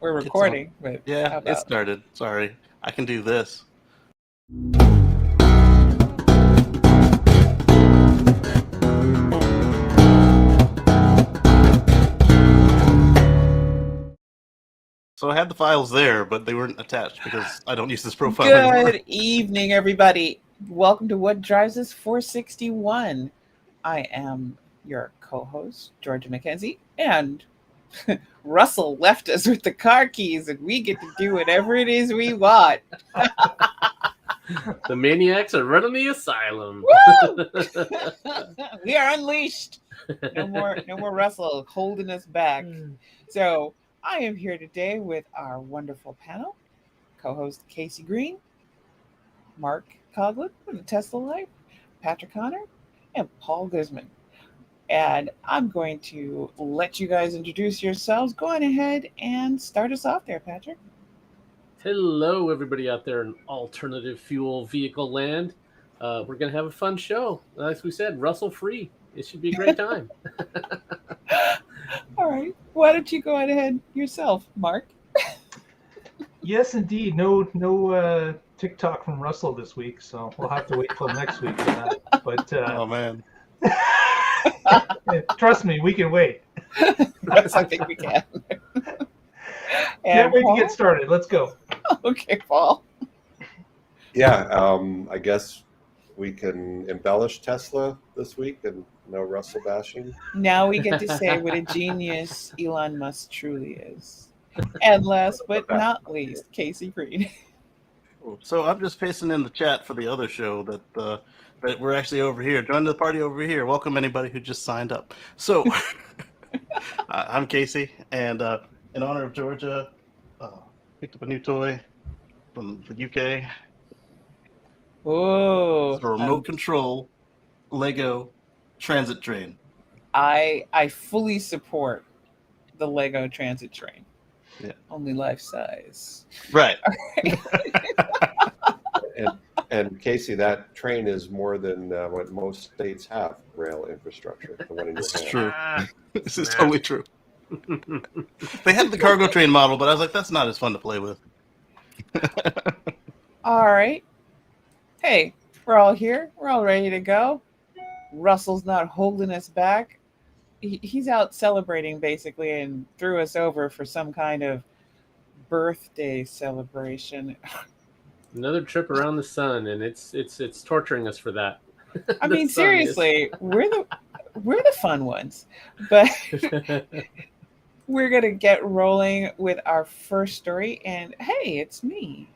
we're recording, but yeah, it started. Sorry, I can do this. So I had the files there, but they weren't attached because I don't use this profile anymore. Good evening, everybody. Welcome to What Drives Us 461. I am your co-host, Georgia McKenzie, and Russell left us with the car keys, and we get to do whatever it is we want. The maniacs are running the asylum. Woo! We are unleashed. No more Russell holding us back. So I am here today with our wonderful panel, co-host Kacey Green, Mark Coughlin from the Tesla Life, Patrick Connor, and Paul Guzman. And I'm going to let you guys introduce yourselves. Go on ahead and start us off there, Patrick. Hello, everybody out there in alternative fuel vehicle land. We're going to have a fun show. As we said, Russell free. It should be a great time. All right. Why don't you go on ahead yourself, Mark? Yes, indeed. No TikTok from Russell this week, so we'll have to wait till next week for that. But Oh man, trust me, we can wait. Yes, I think we can. Can't wait Paul? to get started. Let's go. Okay, Paul. Yeah, I guess we can embellish Tesla this week and no Russell bashing. Now we get to say what a genius Elon Musk truly is. And last but not least, Kacey Green. so I'm just pasting in the chat for the other show that we're actually over here. Join the party over here. Welcome anybody who just signed up. So I'm Kacey, and in honor of Georgia, picked up a new toy from the UK. Oh, It's a remote control Lego transit train. I fully support the Lego transit train. Yeah. Only life size. Right. And Casey, that train is more than what most states have rail infrastructure. The one in your This is hand. true. This is totally true. They had the cargo train model, but I was like, that's not as fun to play with. All right. Hey, we're all here. We're all ready to go. Russell's not holding us back. He's out celebrating basically and threw us over for some kind of birthday celebration. Another trip around the sun, and it's torturing us for that. I The mean, sun is- seriously, we're the fun ones. But we're gonna get rolling with our first story, and hey, it's me.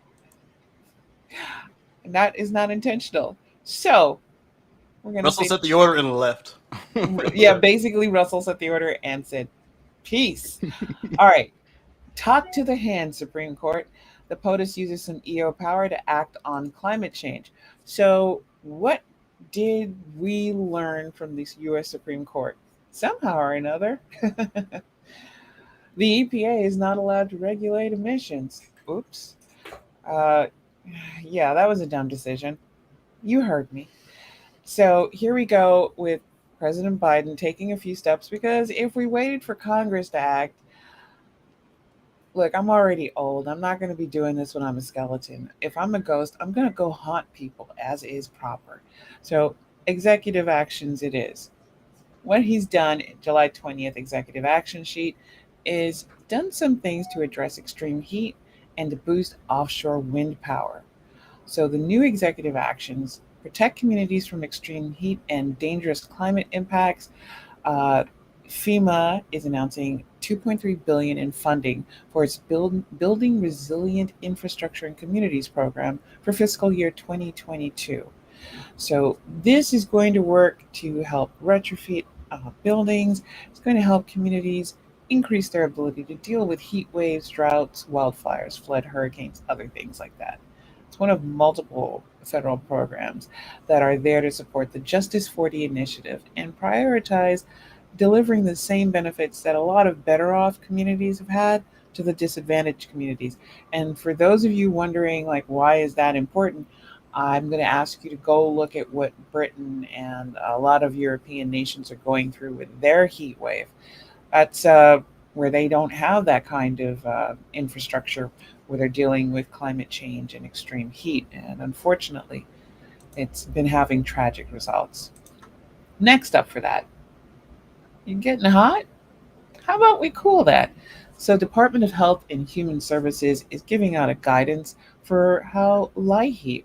And that is not intentional. So we're gonna Russell say, set the order and left. yeah, basically Russell set the order and said, peace. All right. Talk to the hand, Supreme Court. The POTUS uses some EO power to act on climate change. So what did we learn from this U.S. Supreme Court? Somehow or another, the EPA is not allowed to regulate emissions. Oops. Yeah, that was a dumb decision. You heard me. So here we go with President Biden taking a few steps, because if we waited for Congress to act, look, I'm already old. I'm not going to be doing this when I'm a skeleton. If I'm a ghost, I'm going to go haunt people as is proper. So executive actions it is. What he's done, July 20th executive action sheet, is done some things to address extreme heat and to boost offshore wind power. So the new executive actions protect communities from extreme heat and dangerous climate impacts. FEMA is announcing $2.3 billion in funding for its Building Resilient Infrastructure and Communities program for fiscal year 2022. So this is going to work to help retrofit buildings. It's going to help communities increase their ability to deal with heat waves, droughts, wildfires, flood, hurricanes, other things like that. It's one of multiple federal programs that are there to support the Justice 40 initiative and prioritize delivering the same benefits that a lot of better off communities have had to the disadvantaged communities. And for those of you wondering, like, why is that important? I'm going to ask you to go look at what Britain and a lot of European nations are going through with their heat wave. That's where they don't have that kind of infrastructure, where they're dealing with climate change and extreme heat. And unfortunately, it's been having tragic results. Next up for that, you're getting hot? How about we cool that? So, Department of Health and Human Services is giving out a guidance for how LIHEAP,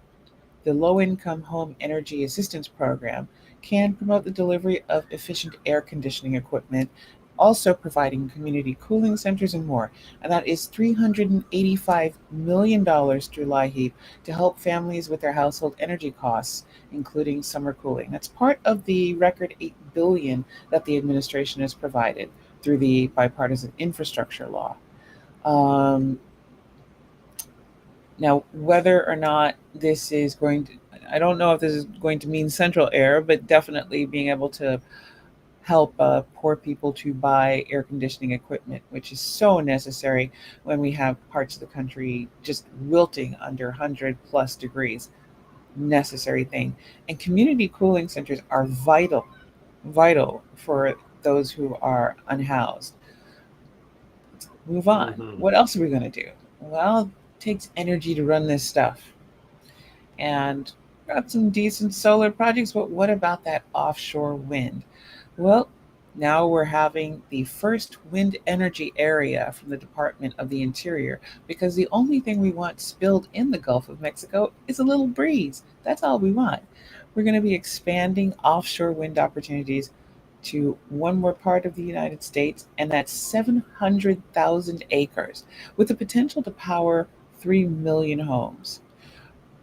the Low Income Home Energy Assistance Program, can promote the delivery of efficient air conditioning equipment, also providing community cooling centers and more. And that is $385 million through LIHEAP to help families with their household energy costs, including summer cooling. That's part of the record $8 billion that the administration has provided through the bipartisan infrastructure law. Um, Now, whether or not this is going to, I don't know if this is going to mean central air, but definitely being able to help poor people to buy air conditioning equipment, which is so necessary when we have parts of the country just wilting under 100 plus degrees. Necessary thing. And community cooling centers are vital for those who are unhoused. Move on. Mhm. What else are we going to do? Well, it takes energy to run this stuff. And got some decent solar projects, but what about that offshore wind? Well, now we're having the first wind energy area from the Department of the Interior, because the only thing we want spilled in the Gulf of Mexico is a little breeze. That's all we want. We're going to be expanding offshore wind opportunities to one more part of the United States, and that's 700,000 acres, with the potential to power 3 million homes.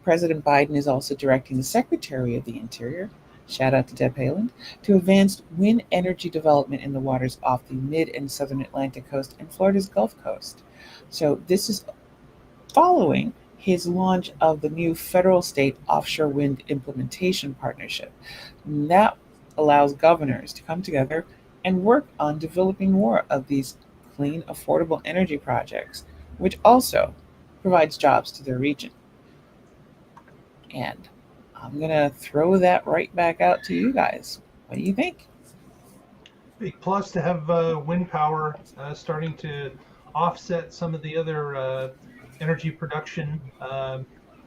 President Biden is also directing the Secretary of the Interior, shout out to Deb Haaland, to advance wind energy development in the waters off the mid and southern Atlantic coast and Florida's Gulf Coast. So this is following his launch of the new federal state offshore wind implementation partnership. And that allows governors to come together and work on developing more of these clean, affordable energy projects, which also provides jobs to their region. And I'm going to throw that right back out to you guys. What do you think? Big plus to have wind power starting to offset some of the other energy production.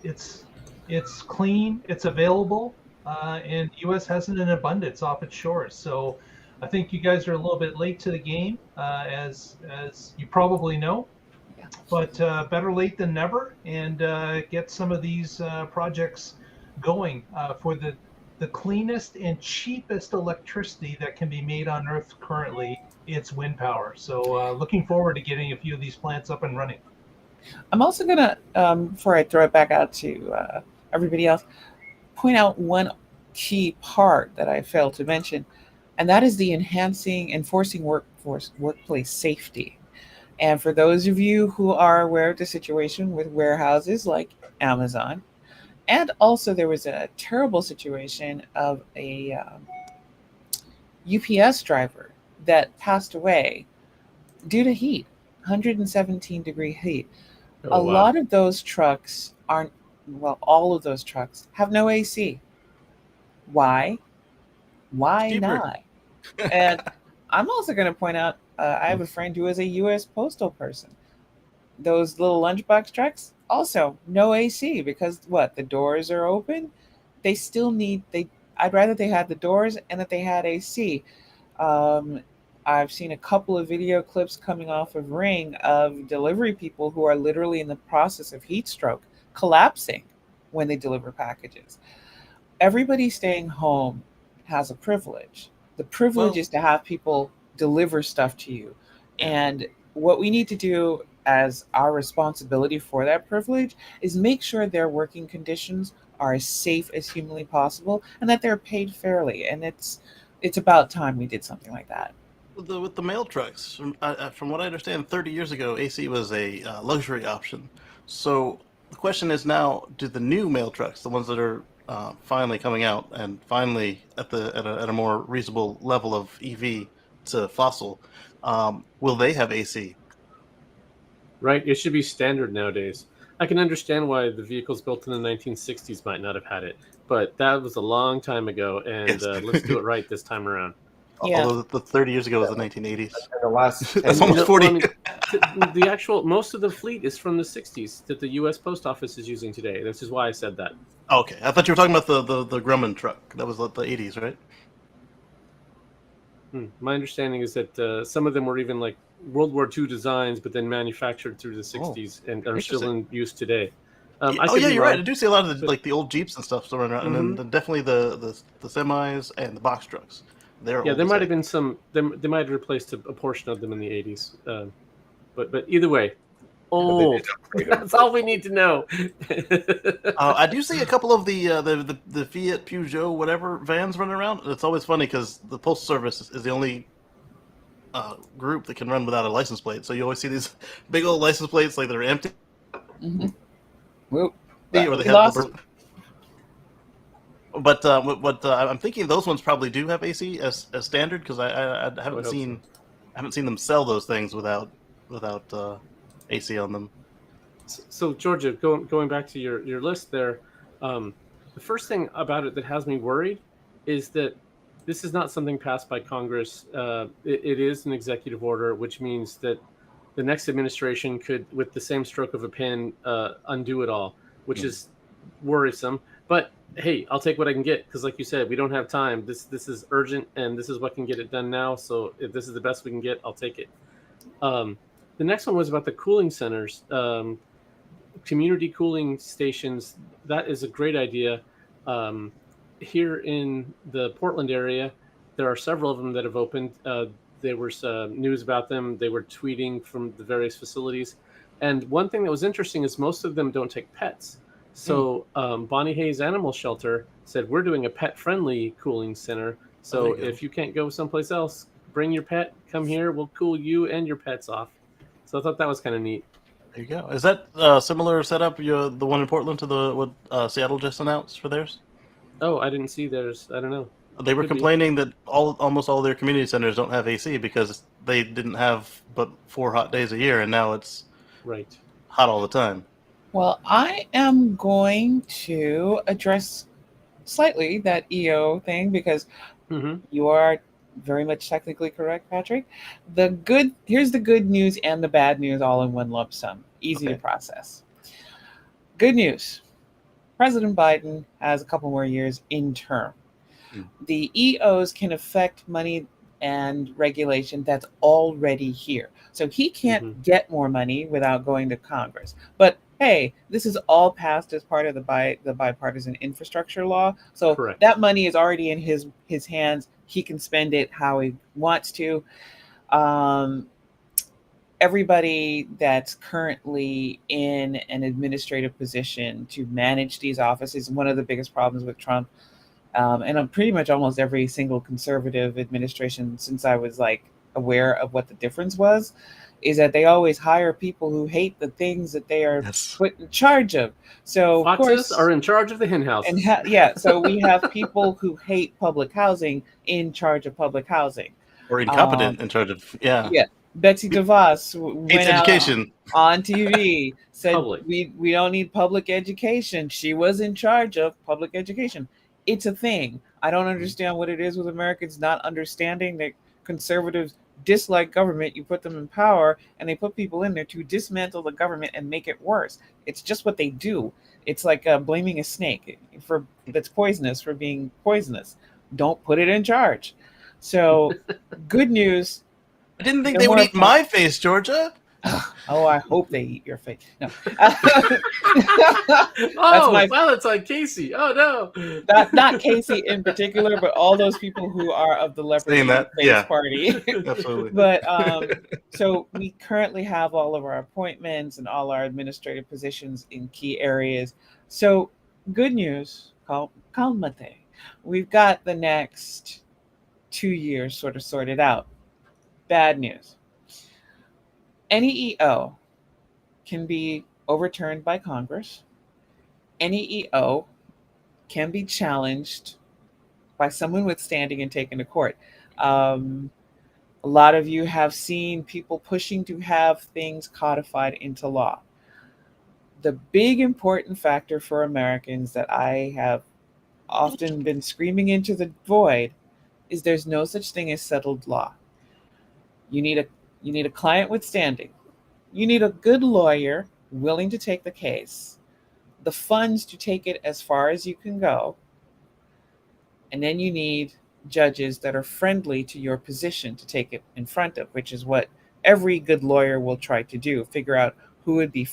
It's it's clean, it's available, and the U.S. has it in abundance off its shores. So I think you guys are a little bit late to the game, as you probably know. Yeah. But better late than never, and get some of these projects going for the cleanest and cheapest electricity that can be made on Earth currently. It's wind power. So looking forward to getting a few of these plants up and running. I'm also going to, before I throw it back out to everybody else, point out one key part that I failed to mention, and that is the enforcing workplace safety. And for those of you who are aware of the situation with warehouses like Amazon, and also there was a terrible situation of a UPS driver that passed away due to heat, 117-degree heat. Oh, A wow. lot of those trucks aren't, well, all of those trucks have no AC. Why? Why Cheaper. not? And I'm also going to point out, I have a friend who is a U.S. postal person. Those little lunchbox trucks, also no AC, because what? The doors are open. They still need they. I'd rather they had the doors and that they had AC. Um, I've seen a couple of video clips coming off of Ring of delivery people who are literally in the process of heat stroke, collapsing when they deliver packages. Everybody staying home has a privilege. The privilege Well, is to have people deliver stuff to you. yeah. And what we need to do as our responsibility for that privilege is make sure their working conditions are as safe as humanly possible and that they're paid fairly. And it's about time we did something like that. With the mail trucks, from what I understand, 30 years ago, AC was a luxury option. So the question is now, do the new mail trucks, the ones that are finally coming out and finally at a more reasonable level of EV to fossil, will they have AC? Right? It should be standard nowadays. I can understand why the vehicles built in the 1960s might not have had it, but that was a long time ago, and Yes. let's do it right this time around. Yeah. Although the 30 years ago was the 1980s. In the last 10 That's years, almost 40. The actual most of the fleet is from the 60s that the U.S. Post Office is using today. This is why I said that. Oh, okay, I thought you were talking about the Grumman truck. That was the 80s, right? My understanding is that some of them were even like World War II designs, but then manufactured through the 60s and are still in use today. I could yeah, be you're wrong, right. I do see a lot of the but- like the old Jeeps and stuff still running around, and then definitely the semis and the box trucks. They're Yeah, old there as might heck. have been some. They might have replaced a portion of them in the 80s. But either way, old. That's all we need to know. I do see a couple of the Fiat Peugeot whatever vans running around. It's always funny because the Postal Service is the only group that can run without a license plate. So you always see these big old license plates like they're empty, Mm-hmm. Whoop. or they We have lost. But what I'm thinking, those ones probably do have AC as standard because I haven't seen them sell those things without AC on them. So Georgia, going back to your list there, the first thing about it that has me worried is that this is not something passed by Congress. It is an executive order, which means that the next administration could, with the same stroke of a pen, undo it all, which is worrisome. But hey, I'll take what I can get because, like you said, we don't have time. This is urgent, and this is what can get it done now. So if this is the best we can get, I'll take it. The next one was about the cooling centers, community cooling stations. That is a great idea. Here in the Portland area, there are several of them that have opened. There was news about them. They were tweeting from the various facilities. And one thing that was interesting is most of them don't take pets. So Bonnie Hayes Animal Shelter said, we're doing a pet-friendly cooling center. So if you can't go someplace else, bring your pet, come here, we'll cool you and your pets off. So I thought that was kind of neat. There you go. Is that similar setup, the one in Portland, to the what Seattle just announced for theirs? Oh, I didn't see theirs. I don't know. They were complaining that almost all their community centers don't have AC because they didn't have but 4 hot days a year, and now it's right hot all the time. Well, I am going to address slightly that EO thing because you are very much technically correct, Patrick. Here's the good news and the bad news all in one lump sum. Easy to process. Good news. President Biden has a couple more years in term. The EOs can affect money and regulation that's already here. So he can't get more money without going to Congress. But hey, this is all passed as part of the bipartisan infrastructure law. So that money is already in his hands. He can spend it how he wants to. Everybody that's currently in an administrative position to manage these offices, one of the biggest problems with Trump, and pretty much almost every single conservative administration since I was aware of what the difference was, is that they always hire people who hate the things that they are put in charge of. So POTUS of course are in charge of the hen house. And so we have people who hate public housing in charge of public housing. Or incompetent in charge of Betsy DeVos went education on TV, said Public. we don't need public education. She was in charge of public education. It's a thing. I don't understand what it is with Americans not understanding that conservatives dislike government. You put them in power and they put people in there to dismantle the government and make it worse. It's just what they do. It's like blaming a snake that's poisonous for being poisonous. Don't put it in charge. So good news. I didn't think they would eat my face, Georgia. Oh, I hope they eat your face. No. It's like Kacey. Oh no. Not Kacey in particular, but all those people who are of the leopard face party. Absolutely. But so we currently have all of our appointments and all our administrative positions in key areas. So good news, calmate. We've got the next 2 years sort of sorted out. Bad news. Any EO can be overturned by Congress. Any EO can be challenged by someone with standing and taken to court. A lot of you have seen people pushing to have things codified into law. The big important factor for Americans that I have often been screaming into the void is there's no such thing as settled law. You need a client with standing. You need a good lawyer willing to take the case, the funds to take it as far as you can go, and then you need judges that are friendly to your position to take it in front of, which is what every good lawyer will try to do, figure out who would be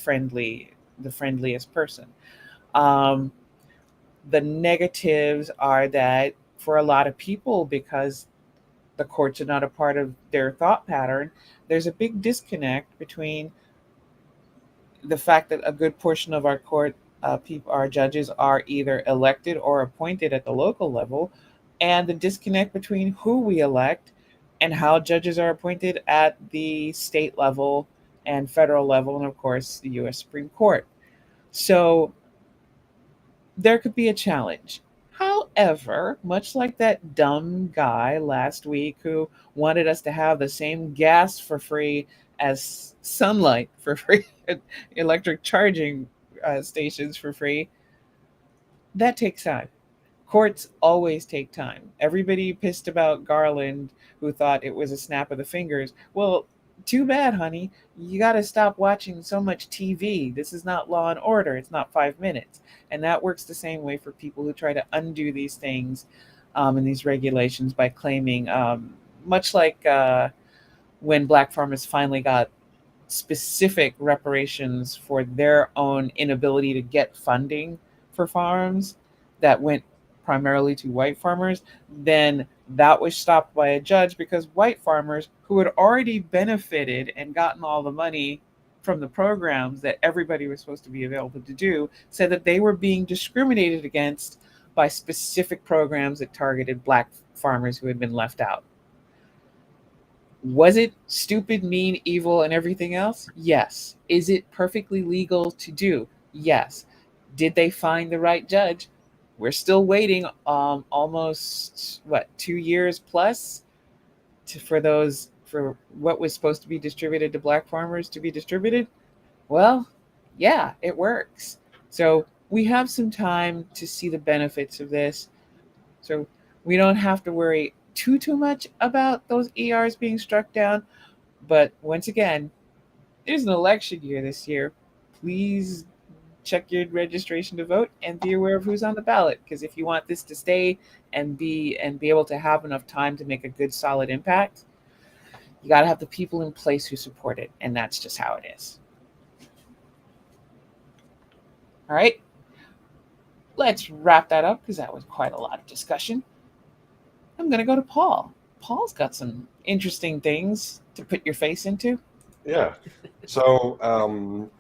the friendliest person. Um, the negatives are that for a lot of people, because the courts are not a part of their thought pattern, there's a big disconnect between the fact that a good portion of our court our judges are either elected or appointed at the local level, and the disconnect between who we elect and how judges are appointed at the state level and federal level, and of course the U.S. Supreme Court. So there could be a challenge. However, much like that dumb guy last week who wanted us to have the same gas for free as sunlight for free, electric charging stations for free, that takes time. Courts always take time. Everybody pissed about Garland who thought it was a snap of the fingers. Well, too bad, honey. You got to stop watching so much TV. This is not Law and Order. It's not 5 minutes. And that works the same way for people who try to undo these things and these regulations by claiming, much like when black farmers finally got specific reparations for their own inability to get funding for farms that went primarily to white farmers, then that was stopped by a judge because white farmers who had already benefited and gotten all the money from the programs that everybody was supposed to be available to do said that they were being discriminated against by specific programs that targeted black farmers who had been left out. Was it stupid, mean, evil, and everything else? Yes. Is it perfectly legal to do? Yes. Did they find the right judge? We're still waiting almost 2 years plus for what was supposed to be distributed to black farmers to be distributed. Well, yeah, it works. So we have some time to see the benefits of this. So we don't have to worry too much about those ERs being struck down. But once again, there's an election year this year. Please check your registration to vote and be aware of who's on the ballot. Because if you want this to stay and be able to have enough time to make a good, solid impact, you got to have the people in place who support it. And that's just how it is. All right. Let's wrap that up because that was quite a lot of discussion. I'm going to go to Paul. Paul's got some interesting things to put your face into. Yeah. So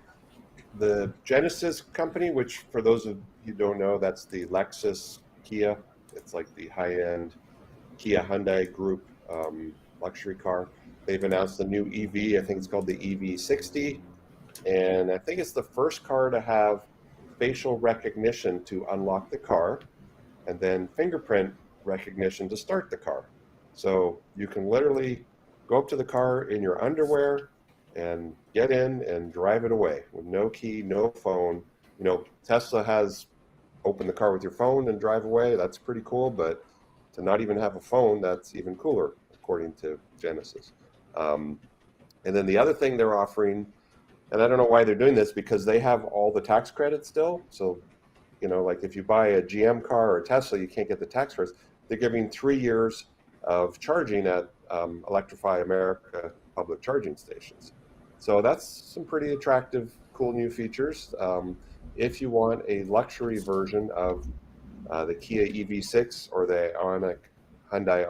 the Genesis company, which for those of you who don't know, that's the Lexus Kia. It's like the high-end Kia Hyundai group luxury car. They've announced a new EV. I think it's called the EV60. And I think it's the first car to have facial recognition to unlock the car and then fingerprint recognition to start the car. So you can literally go up to the car in your underwear and get in and drive it away with no key, no phone. You know, Tesla has open the car with your phone and drive away. That's pretty cool, but to not even have a phone, that's even cooler, according to Genesis. And then the other thing they're offering, and I don't know why they're doing this, because they have all the tax credits still. So, you know, like if you buy a GM car or a Tesla, you can't get the tax credits. They're giving 3 years of charging at Electrify America public charging stations. So that's some pretty attractive, cool new features. If you want a luxury version of the Kia EV6 or the Hyundai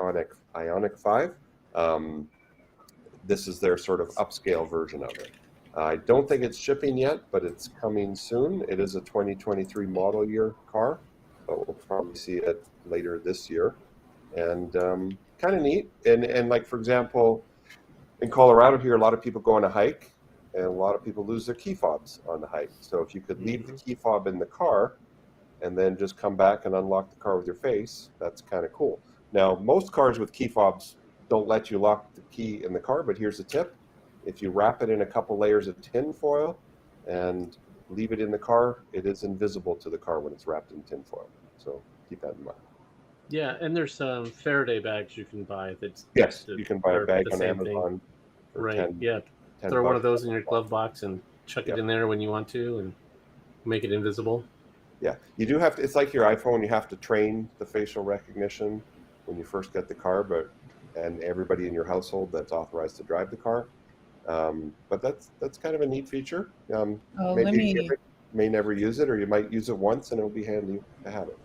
Ioniq 5, this is their sort of upscale version of it. I don't think it's shipping yet, but it's coming soon. It is a 2023 model year car, but we'll probably see it later this year. And kind of neat. And like, for example, in Colorado here, a lot of people go on a hike, and a lot of people lose their key fobs on the hike. So if you could leave the key fob in the car and then just come back and unlock the car with your face, that's kind of cool. Now, most cars with key fobs don't let you lock the key in the car, but here's a tip. If you wrap it in a couple layers of tin foil and leave it in the car, it is invisible to the car when it's wrapped in tin foil. So keep that in mind. Yeah, and there's some Faraday bags you can buy. Yes, you can buy a are bag the on same thing. Amazon for Right. 10, Yeah. 10 Throw one of bucks. those in your glove box and chuck it Yep. in there when you want to, and make it invisible. Yeah, you do have to. It's like your iPhone. You have to train the facial recognition when you first get the car, and everybody in your household that's authorized to drive the car. But that's kind of a neat feature. Oh, Maybe you may never use it, or you might use it once, and it'll be handy to have it.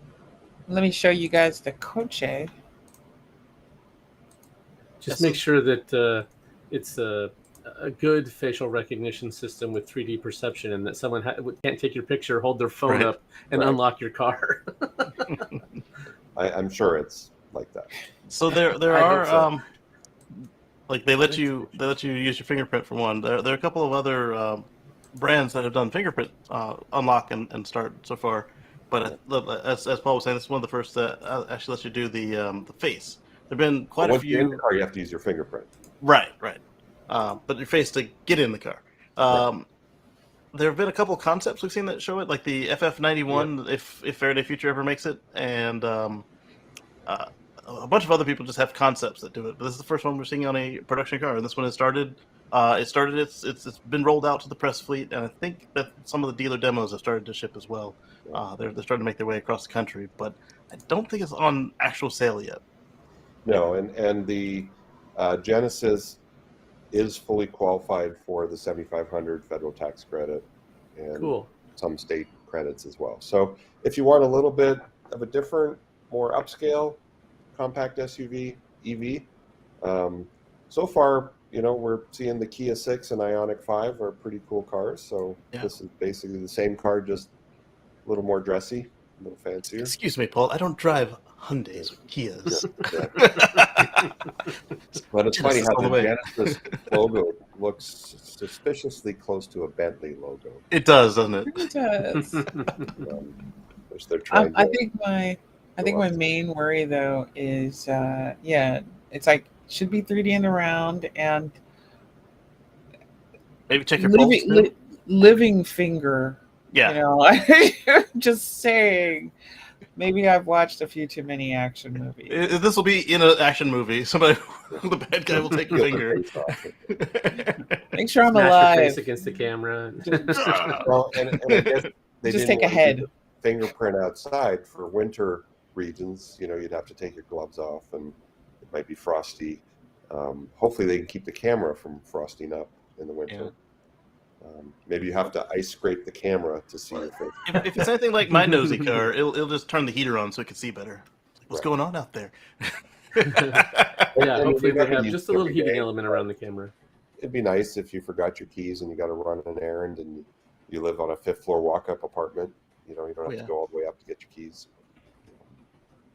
let me show you guys the Kacey. Just Yes, make so- sure that it's a good facial recognition system with 3D perception, and that someone can't take your picture, hold their phone Right. up, and Right. unlock your car. I'm sure it's like that. So there I are hope like they let you use your fingerprint for one. There are a couple of other brands that have done fingerprint unlock and start so far. But as Paul was saying, this is one of the first that actually lets you do the face. There've been quite a Once you're in the few. car, you have to use your fingerprint. Right. But your face to get in the car. There have been a couple of concepts we've seen that show it, like the FF91, if Faraday Future ever makes it, and a bunch of other people just have concepts that do it. But this is the first one we're seeing on a production car, and this one has started. It's been rolled out to the press fleet, and I think that some of the dealer demos have started to ship as well. They're starting to make their way across the country, but I don't think it's on actual sale yet. No, and the Genesis is fully qualified for the 7,500 federal tax credit and Cool. some state credits as well. So if you want a little bit of a different, more upscale compact SUV EV, so far, we're seeing the Kia 6 and Ioniq 5 are pretty cool cars. So This is basically the same car, just a little more dressy, a little fancier. Excuse me, Paul. I don't drive Hyundais or Kias. Yeah. But it's funny how all the the way. Genesis logo looks suspiciously close to a Bentley logo. It does, doesn't it? It does. Which they're trying I to. think my main worry though is it's like should be 3D in the round and Maybe check your pulse. Too. living finger. Yeah. Just saying. Maybe I've watched a few too many action movies. This will be in an action movie. Somebody, the bad guy will take your finger. Make sure I'm Smash alive. your face against the camera. Well, and I guess they Just didn't take a want to head. do the fingerprint outside for winter regions. You'd have to take your gloves off, and it might be frosty. Hopefully, they can keep the camera from frosting up in the winter. Yeah. Maybe you have to ice scrape the camera to see your face. If it's anything like my nosy car, it'll just turn the heater on so it can see better. What's going on out there? Yeah, hopefully they have use just a little every heating day. element around the camera. It'd be nice if you forgot your keys and you got to run an errand and you live on a 5th floor walk-up apartment. You don't have to go all the way up to get your keys.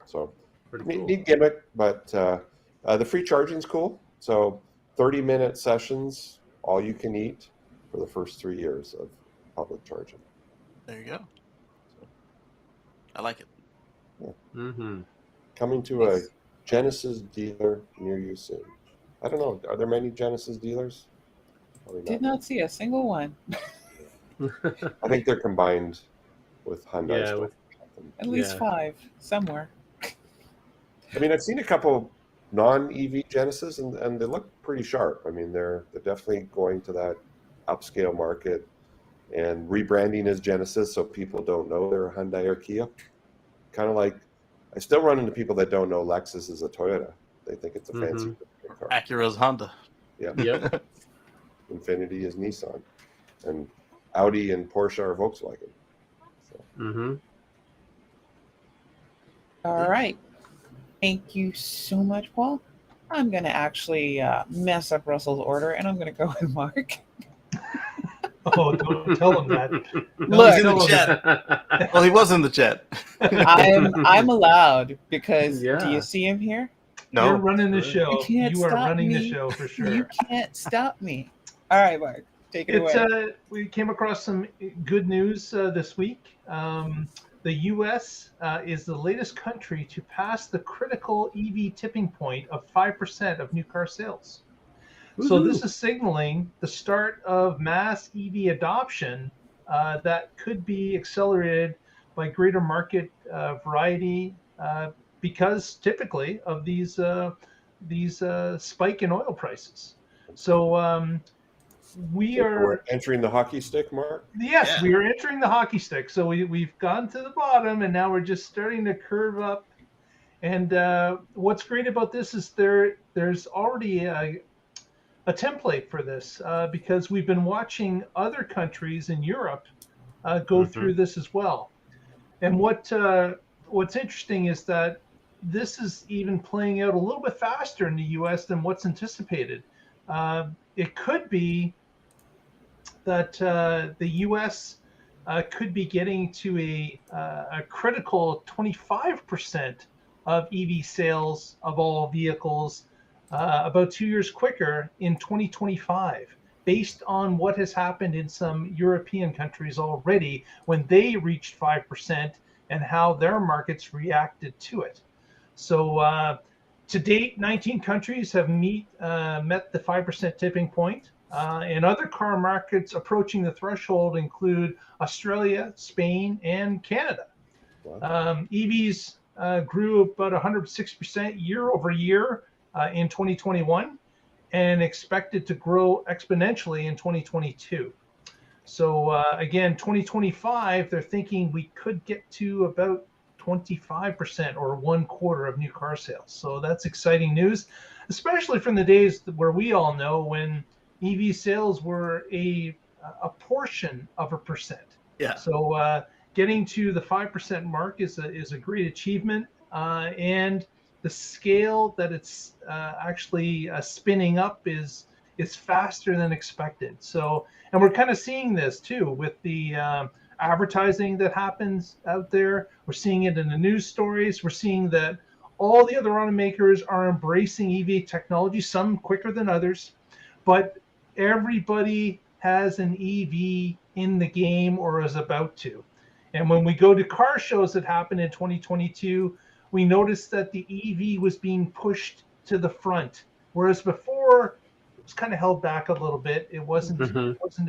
So Pretty cool. neat gimmick, but the free charging's cool. So 30-minute sessions, all you can eat for the first 3 years of public charging. There you go. I like it. Mm-hmm. Coming to a Genesis dealer near you soon. I don't know. Are there many Genesis dealers? Probably Did not see a single one. I think they're combined with Hyundai. Yeah, still. At least 5 somewhere. I mean, I've seen a couple non-EV Genesis, and they look pretty sharp. I mean, they're definitely going to that upscale market and rebranding as Genesis so people don't know they're a Hyundai or Kia. Kind of like, I still run into people that don't know Lexus is a Toyota. They think it's a fancy car. Acura's Honda. Yeah. Yep. Infiniti is Nissan. And Audi and Porsche are Volkswagen. So. Mm-hmm. All right. Thank you so much, Paul. I'm going to actually mess up Russell's order, and I'm going to go with Mark. Oh, don't tell him that. Look, He's in the chat. Well, he was in the chat. I'm allowed because do Yeah. you see him here? No. You're running the show. You can't You are stop running the me. show for sure. You can't stop me. All right, Mark, take it away. We came across some good news this week. The U.S. Is the latest country to pass the critical EV tipping point of 5% of new car sales. So this is signaling the start of mass EV adoption that could be accelerated by greater market variety, because typically of these spike in oil prices. So we So we're are entering the hockey stick, Mark. yes, Yeah. we are entering the hockey stick. So we've gone to the bottom, and now we're just starting to curve up. And what's great about this is there's already a template for this because we've been watching other countries in Europe go through this as well. And what's interesting is that this is even playing out a little bit faster in the U.S. than what's anticipated. It could be that the U.S. Could be getting to a critical 25% of EV sales of all vehicles about 2 years quicker in 2025, based on what has happened in some European countries already when they reached 5% and how their markets reacted to it. So to date, 19 countries have met the 5% tipping point. And other car markets approaching the threshold include Australia, Spain, and Canada. Wow. EVs grew about 106% year over year in 2021 and expected to grow exponentially in 2022. So again, 2025, they're thinking we could get to about 25% or 1/4 of new car sales. So that's exciting news, especially from the days where we all know when EV sales were a portion of a percent. Yeah. So getting to the 5% mark is a great achievement, and the scale that it's actually spinning up is faster than expected. So, and we're kind of seeing this too with the advertising that happens out there. We're seeing it in the news stories. We're seeing that all the other automakers are embracing EV technology, some quicker than others, but everybody has an EV in the game or is about to. And when we go to car shows that happened in 2022, we noticed that the EV was being pushed to the front, whereas before it was kind of held back a little bit. It wasn't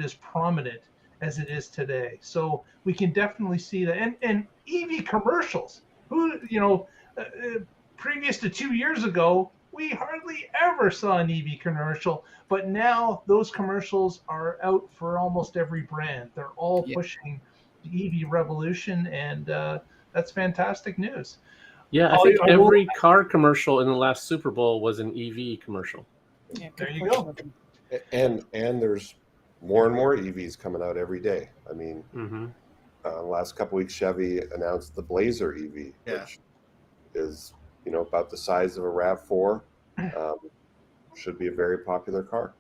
as prominent as it is today. So we can definitely see that. And EV commercials, previous to 2 years ago, we hardly ever saw an EV commercial, but now those commercials are out for almost every brand. They're all pushing the EV revolution, and that's fantastic news. Yeah, I think every car commercial in the last Super Bowl was an EV commercial. Yeah, there you go. And there's more and more EVs coming out every day. I mean, last couple weeks, Chevy announced the Blazer EV, which is about the size of a RAV4. Should be a very popular car.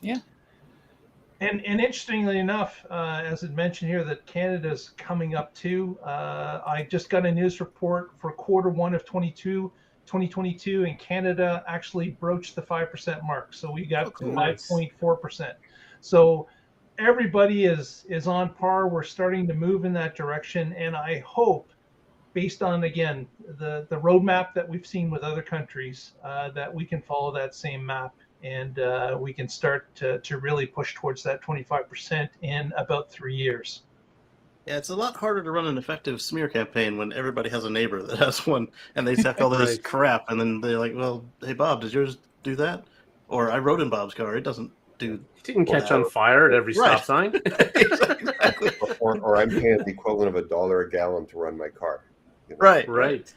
Yeah. And interestingly enough, as it mentioned here, that Canada's coming up too. I just got a news report for Q1 of 2022, and Canada actually broached the 5% mark. So we got 5.4%. So everybody is on par. We're starting to move in that direction, and I hope, based on, again, the roadmap that we've seen with other countries, that we can follow that same map, and we can start to really push towards that 25% in about 3 years. Yeah, it's a lot harder to run an effective smear campaign when everybody has a neighbor that has one, and they sack all this crap, and then they're like, well, hey, Bob, does yours do that? Or I rode in Bob's car. It doesn't do It didn't catch on fire at every stop sign. Exactly. or I'm paying the equivalent of $1 a gallon to run my car. Right.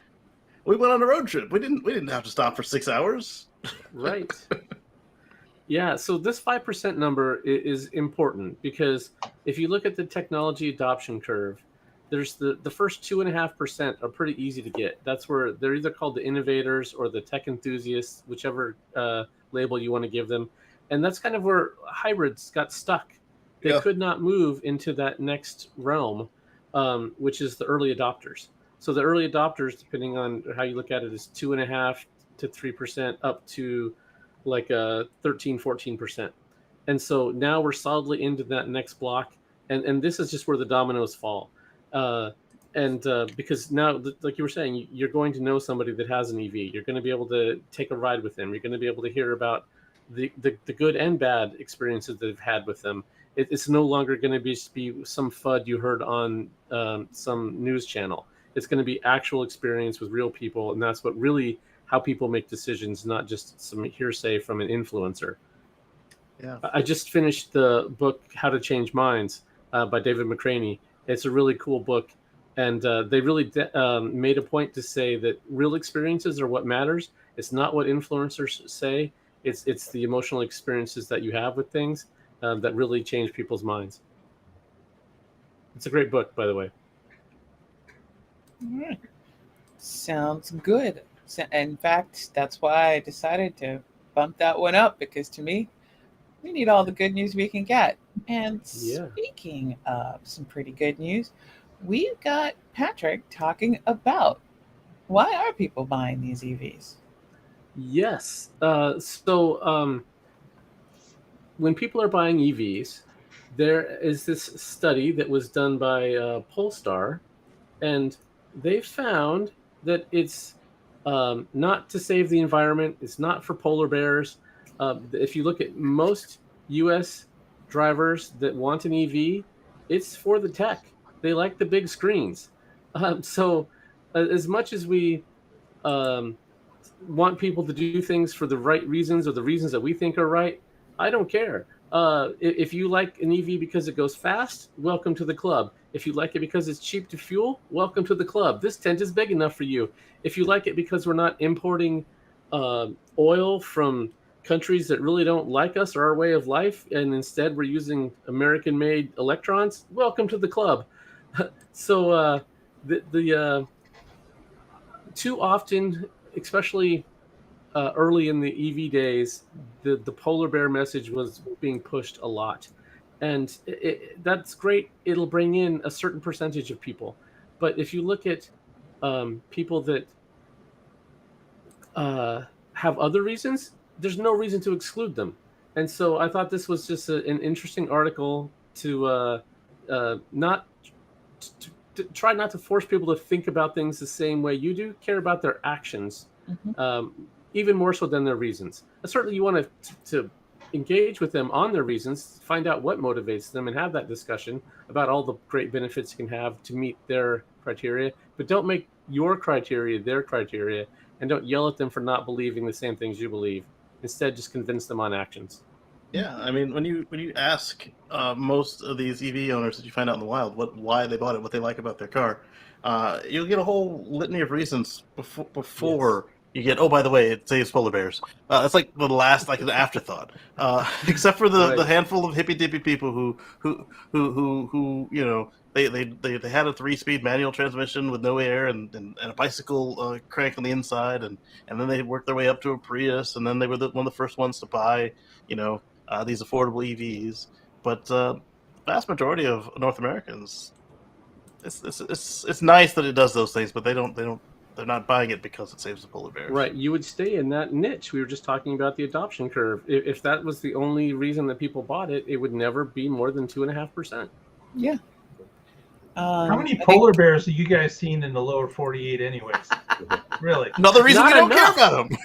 We went on a road trip. We didn't have to stop for 6 hours. Right. Yeah, so this 5% number is important because if you look at the technology adoption curve, there's the first 2.5% are pretty easy to get. That's where they're either called the innovators or the tech enthusiasts, whichever label you want to give them. And that's kind of where hybrids got stuck. They could not move into that next realm, which is the early adopters. So the early adopters, depending on how you look at it, is 2.5 to 3% up to like 13, 14%. And so now we're solidly into that next block. And this is just where the dominoes fall. Because now, like you were saying, you're going to know somebody that has an EV. You're going to be able to take a ride with them. You're going to be able to hear about the good and bad experiences that they've had with them. It's no longer going to be some FUD you heard on some news channel. It's going to be actual experience with real people, and that's what really how people make decisions, not just some hearsay from an influencer. Yeah. I just finished the book How to Change Minds by David McCraney. It's a really cool book, and they really made a point to say that real experiences are what matters. It's not what influencers say. It's the emotional experiences that you have with things that really change people's minds. It's a great book, by the way. All right. Sounds good. In fact, that's why I decided to bump that one up, because to me, we need all the good news we can get. And Yeah. speaking of some pretty good news, we've got Patrick talking about why are people buying these EVs? Yes. So when people are buying EVs, there is this study that was done by Polestar, and they found that it's not to save the environment. It's not for polar bears. If you look at most U.S. drivers that want an EV, it's for the tech. They like the big screens. So as much as we um, want people to do things for the right reasons or the reasons that we think are right, I don't care. If you like an EV because it goes fast, welcome to the club. If you like it because it's cheap to fuel, welcome to the club. This tent is big enough for you. If you like it because we're not importing oil from countries that really don't like us or our way of life, and instead we're using American-made electrons, welcome to the club. So the too often, especially early in the EV days, the polar bear message was being pushed a lot, and that's great. It'll bring in a certain percentage of people, but if you look at people that have other reasons, there's no reason to exclude them. And so I thought this was just an interesting article to not to try not to force people to think about things the same way you do. Care about their actions. Mm-hmm. Even more so than their reasons. Certainly, you want to engage with them on their reasons, find out what motivates them, and have that discussion about all the great benefits you can have to meet their criteria. But don't make your criteria their criteria, and don't yell at them for not believing the same things you believe. Instead, just convince them on actions. Yeah, I mean, when you ask most of these EV owners that you find out in the wild why they bought it, what they like about their car, you'll get a whole litany of reasons before you get. Oh, by the way, it saves polar bears. That's like the last, like an afterthought. Except for the handful of hippy dippy people who you know they had a 3-speed manual transmission with no air and a bicycle crank on the inside, and then they worked their way up to a Prius, and then they were one of the first ones to buy these affordable EVs. But the vast majority of North Americans, it's nice that it does those things, but they're not buying it because it saves the polar bears. Right. You would stay in that niche. We were just talking about the adoption curve. If that was the only reason that people bought it, it would never be more than 2.5%. Yeah. How many polar bears have you guys seen in the lower 48 anyways? Really? Another reason Not we don't enough. care about them.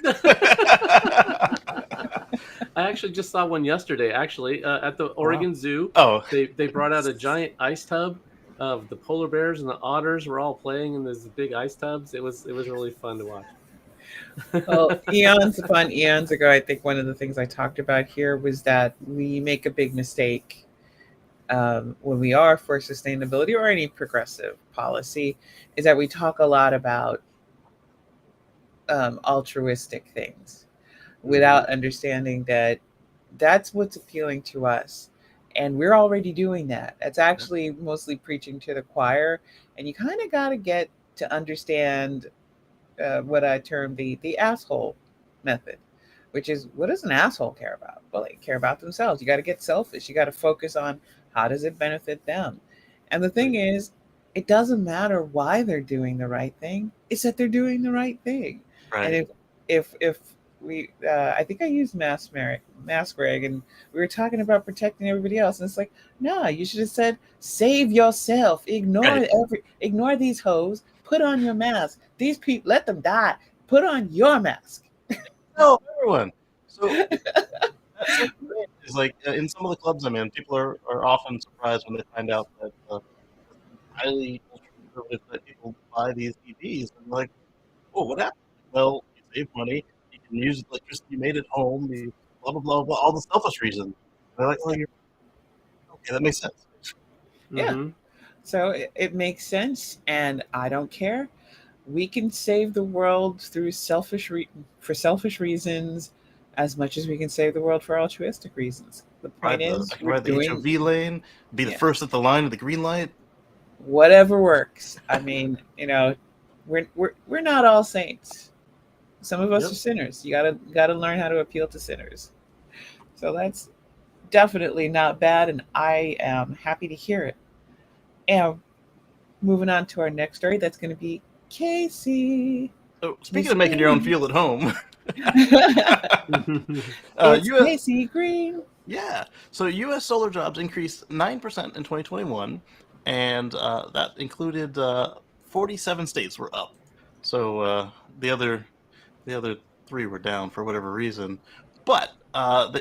I actually just saw one yesterday, at the Oregon Zoo. Oh. They brought out a giant ice tub of the polar bears, and the otters were all playing in these big ice tubs. It was really fun to watch. Well, eons ago, I think one of the things I talked about here was that we make a big mistake when we are for sustainability or any progressive policy, is that we talk a lot about altruistic things without understanding that that's what's appealing to us. And we're already doing that. That's actually mostly preaching to the choir. And you kind of got to get to understand what I term the asshole method, which is, what does an asshole care about? Well, they care about themselves. You got to get selfish. You got to focus on how does it benefit them. And the thing is, it doesn't matter why they're doing the right thing. It's that they're doing the right thing. Right. And if we, I think I used Mass Greg, and we were talking about protecting everybody else. And it's like, no, you should have said, save yourself. Ignore these hoes. Put on your mask. These people, let them die. Put on your mask. No, everyone. So it's like in some of the clubs I'm in, people are often surprised when they find out that highly conservatives that people buy these EVs and like, oh, what happened? Well, you save money, you can use electricity you made at home, you blah blah blah blah, all the selfish reasons. They're like, oh, you're okay, that makes sense. Yeah. Mm-hmm. So it makes sense, and I don't care. We can save the world through for selfish reasons as much as we can save the world for altruistic reasons. The point I is, can we're ride the doing HOV lane, be the yeah, first at the line of the green light. whatever works. I mean, we're not all saints. Some of us Yep. are sinners. You gotta learn how to appeal to sinners. So that's definitely not bad, and I am happy to hear it. And moving on to our next story, that's going to be Kacey. So speaking Miss of making your own Green. feel at home, It's U.S. Kacey Green. Yeah. So U.S. solar jobs increased 9% in 2021, and that included 47 states were up. So the other three were down for whatever reason. But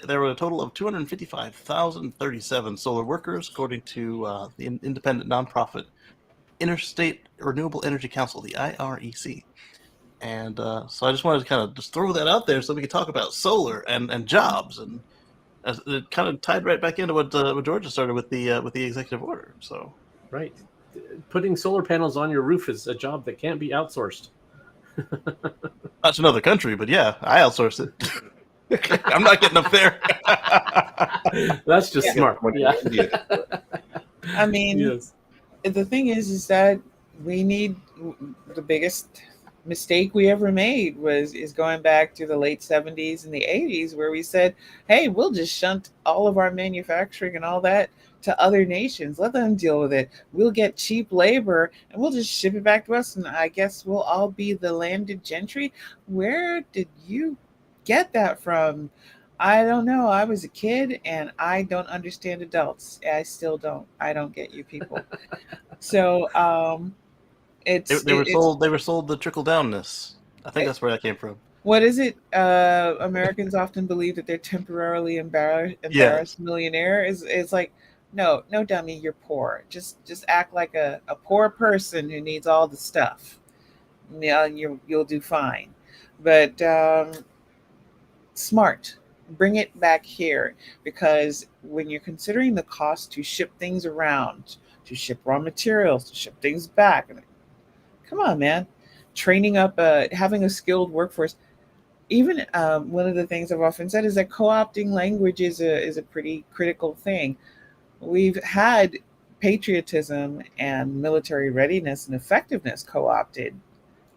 there were a total of 255,037 solar workers, according to the independent nonprofit Interstate Renewable Energy Council, the IREC. And so I just wanted to kind of just throw that out there so we could talk about solar and jobs, and it kind of tied right back into what Georgia started with the executive order. So Right. Putting solar panels on your roof is a job that can't be outsourced. that's another country, but yeah, I outsource it. I'm not getting up there. That's just Yeah. smart. Someone in Yeah. India. I mean, Yes. the thing is that we need the biggest mistake we ever made is going back to the late 70s and the 80s, where we said, hey, we'll just shunt all of our manufacturing and all that to other nations. Let them deal with it. We'll get cheap labor and we'll just ship it back to us, and I guess we'll all be the landed gentry. Where did you get that from? I don't know. I was a kid and I don't understand adults. I still don't. I don't get you people. So They were sold. They were sold the trickle downness. I think that's where that came from. what is it? Americans often believe that they're temporarily embarrassed Yes. millionaire. Is like, no, no, dummy, you're poor. Just act like a poor person who needs all the stuff. Yeah, you'll do fine. But smart, bring it back here, because when you're considering the cost to ship things around, to ship raw materials, to ship things back, come on, man. Training up, having a skilled workforce. Even one of the things I've often said is that co-opting language is a pretty critical thing. We've had patriotism and military readiness and effectiveness co-opted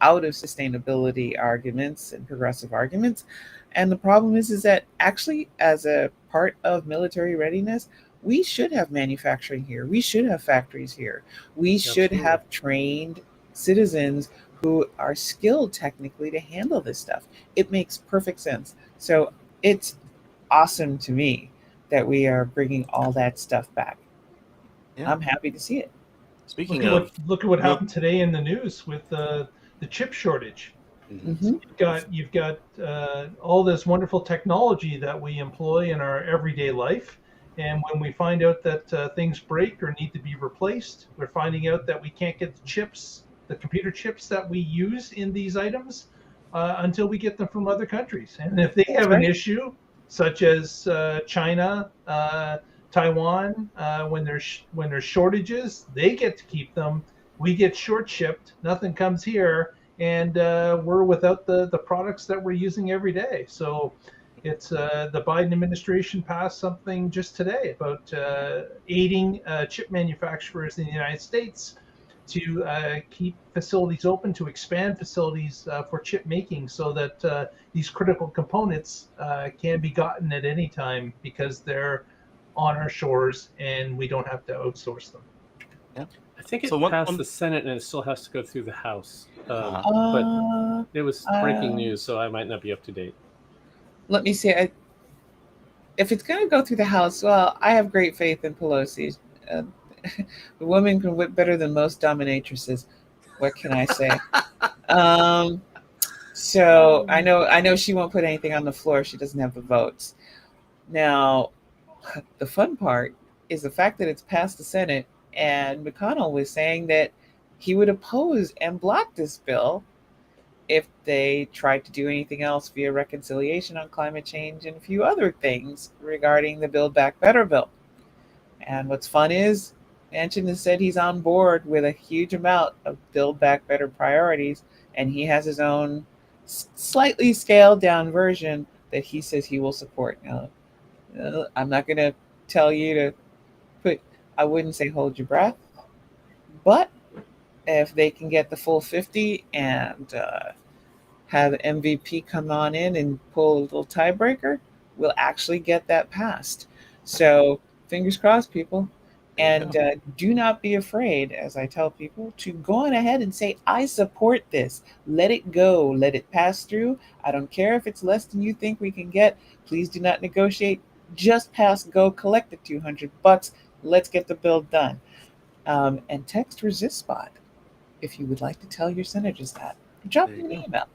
out of sustainability arguments and progressive arguments. And the problem is that actually, as a part of military readiness, we should have manufacturing here. We should have factories here. We should Absolutely. have trained citizens who are skilled technically to handle this stuff. It makes perfect sense. So it's awesome to me that we are bringing all that stuff back. Yeah. I'm happy to see it. Speaking Look of, at what happened today in the news with the chip shortage. Mhm. You've got all this wonderful technology that we employ in our everyday life, and when we find out that things break or need to be replaced, we're finding out that we can't get the computer chips that we use in these items until we get them from other countries. And if they have an right. issue, such as China, Taiwan, when there's shortages, they get to keep them. We get short shipped. Nothing comes here, and we're without the products that we're using every day. So it's the Biden administration passed something just today about aiding chip manufacturers in the United States to keep facilities open, to expand facilities for chip making, so that these critical components can be gotten at any time because they're on our shores and we don't have to outsource them. I think it So one- passed one- the Senate and it still has to go through the House. But Uh, it was breaking news, so I might not be up to date. let me see. If it's going to go through the House, well, I have great faith in Pelosi. Uh, the woman can whip better than most dominatrices. What can I say? So I know she won't put anything on the floor if she doesn't have the votes. Now, the fun part is the fact that it's passed the Senate, and McConnell was saying that he would oppose and block this bill if they tried to do anything else via reconciliation on climate change and a few other things regarding the Build Back Better bill. And what's fun is, Manchin has said he's on board with a huge amount of Build Back Better priorities, and he has his own slightly scaled down version that he says he will support. Now, I'm not going to tell you to I wouldn't say hold your breath, but if they can get the full 50 and have MVP come on in and pull a little tiebreaker, we'll actually get that passed. So fingers crossed, people. And do not be afraid, as I tell people, to go on ahead and say, I support this. Let it go. Let it pass through. I don't care if it's less than you think we can get. Please do not negotiate. Just pass, go, collect the $200. Let's get the bill done. And text resist spot if you would like to tell your senators that. Drop them an email.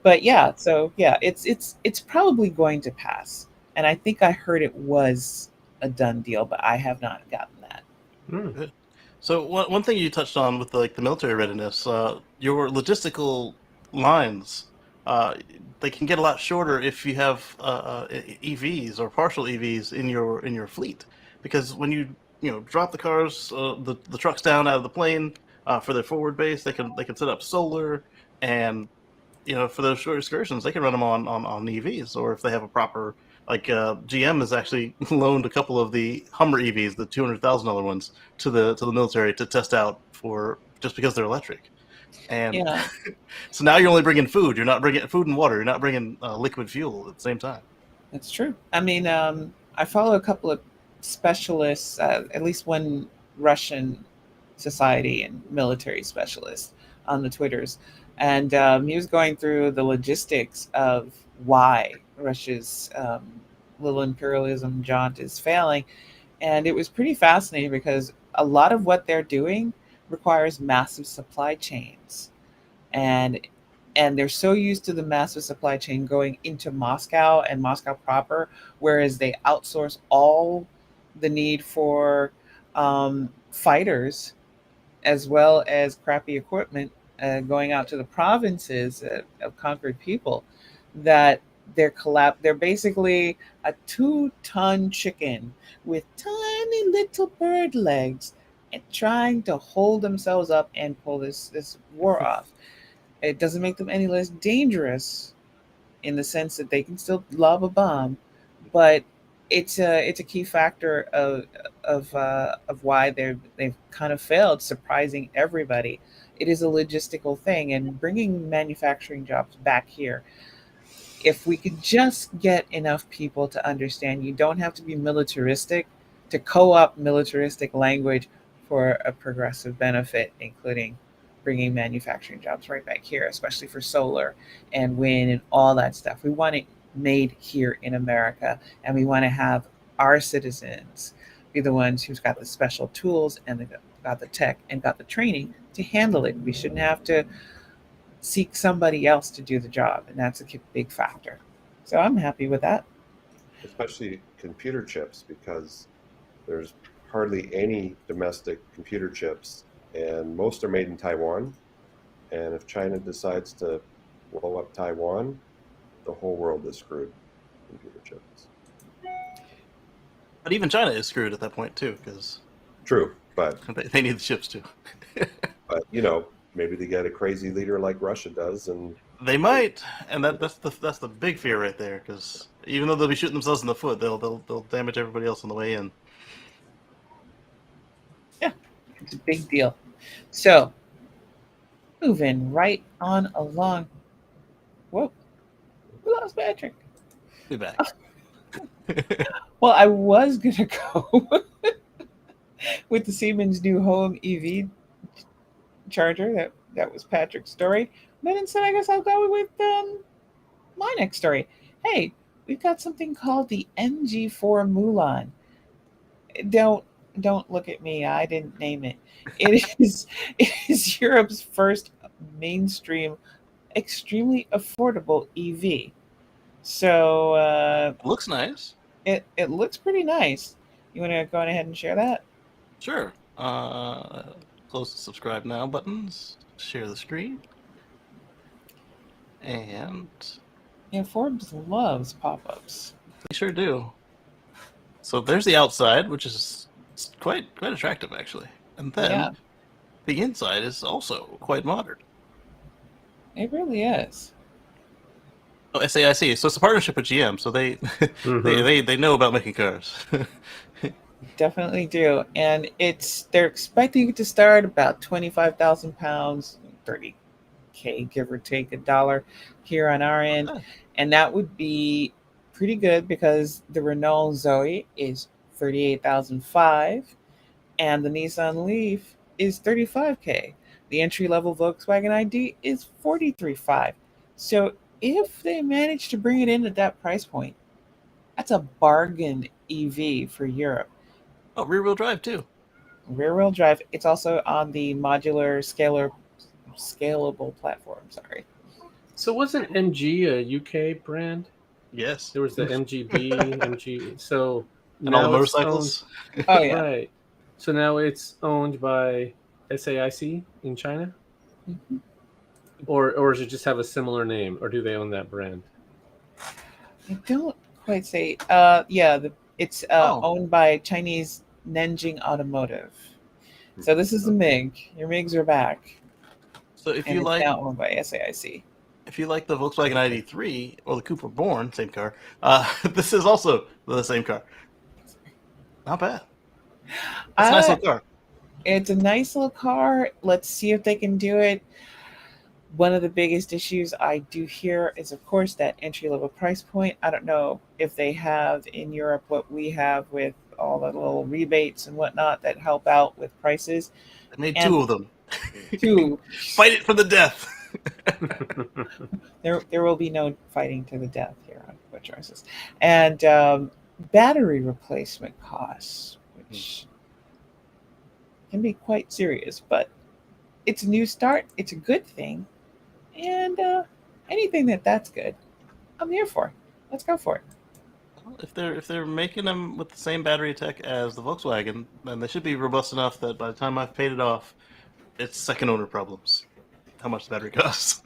But yeah, so yeah, it's probably going to pass. And I think I heard it was a done deal, but I have not gotten that. Good. So one thing you touched on with the military readiness, your logistical lines, they can get a lot shorter if you have EVs or partial EVs in your fleet, because when you drop the cars, the trucks down out of the plane for their forward base, they can set up solar, and for those short excursions, they can run them on EVs, or if they have a proper, like GM has actually loaned a couple of the Hummer EVs, the $200,000 ones, to the military to test out for, just because they're electric. And so now you're only bringing food. You're not bringing food and water. You're not bringing liquid fuel at the same time. That's true. I mean, I follow a couple of specialists, at least one Russian society and military specialist on the Twitters. And he was going through the logistics of why Russia's little imperialism jaunt is failing. And it was pretty fascinating because a lot of what they're doing requires massive supply chains. And they're so used to the massive supply chain going into Moscow and Moscow proper, whereas they outsource all the need for fighters as well as crappy equipment going out to the provinces of conquered people, that they're basically a 2-ton chicken with tiny little bird legs and trying to hold themselves up and pull this war off. It doesn't make them any less dangerous in the sense that they can still lob a bomb, but it's a key factor of why they've kind of failed, surprising everybody. It is a logistical thing, and bringing manufacturing jobs back here. If we could just get enough people to understand, you don't have to be militaristic to co-opt militaristic language for a progressive benefit, including bringing manufacturing jobs right back here, especially for solar and wind and all that stuff. We want it made here in America, and we want to have our citizens be the ones who's got the special tools and got the tech and got the training to handle it. We shouldn't have to seek somebody else to do the job, and that's a big factor. So I'm happy with that. Especially computer chips, because there's hardly any domestic computer chips, and most are made in Taiwan. And if China decides to blow up Taiwan, the whole world is screwed. Computer chips. But even China is screwed at that point too, because True, but they need the chips too. but maybe they get a crazy leader like Russia does, and they might, and that's the big fear right there. Because even though they'll be shooting themselves in the foot, they'll damage everybody else on the way in. Yeah, it's a big deal. So moving right on along. Whoa, we lost Patrick. Be back. Well, I was gonna go with the Siemens new home EV charger. That was Patrick's story. But instead, I guess I'll go with my next story. Hey, we've got something called the MG4 Mulan. Don't look at me. I didn't name it. It is Europe's first mainstream, extremely affordable EV. So Looks nice. It looks pretty nice. You want to go ahead and share that? Sure. close the subscribe now buttons, share the screen, and Yeah, Forbes loves pop-ups. they sure do. So there's the outside, which is quite attractive actually, and then Yeah, the inside is also quite modern. it really is. Oh, SAIC. So it's a partnership with GM, so they they know about making cars. Definitely do. And they're expecting it to start about 25,000 pounds, 30K, give or take a dollar here on our end. Okay. And that would be pretty good because the Renault Zoe is 38,005 and the Nissan Leaf is 35K. The entry level Volkswagen ID is 43.5. So if they manage to bring it in at that price point, that's a bargain EV for Europe. Oh, rear-wheel drive too. Rear wheel drive. It's also on the modular scalable platform. Sorry. So wasn't MG a UK brand? Yes. There was the MGB, MG. So And all the now it's motorcycles. Oh owned, yeah. right. So now it's owned by SAIC in China, Mhm. or does it just have a similar name, or do they own that brand? I don't quite say. Yeah. It's Oh. owned by Chinese Nanjing Automotive. So this is the MiG. Your MiGs are back, So if and you it's like now owned by SAIC. the Volkswagen ID3 or the Cooper Born, same car, this is also the same car. Not bad. It's a nice little car. It's a nice little car. Let's see if they can do it. One of the biggest issues I do hear is, of course, that entry level price point. I don't know if they have in Europe what we have with all the little rebates and whatnot that help out with prices. They made And two of them. two, Fight it for the death. there will be no fighting to the death here on What Choices. And battery replacement costs, which can be quite serious, but it's a new start. It's a good thing. And anything that's good, I'm here for. Let's go for it. If they're making them with the same battery tech as the Volkswagen, then they should be robust enough that by the time I've paid it off, it's second owner problems. How much the battery costs.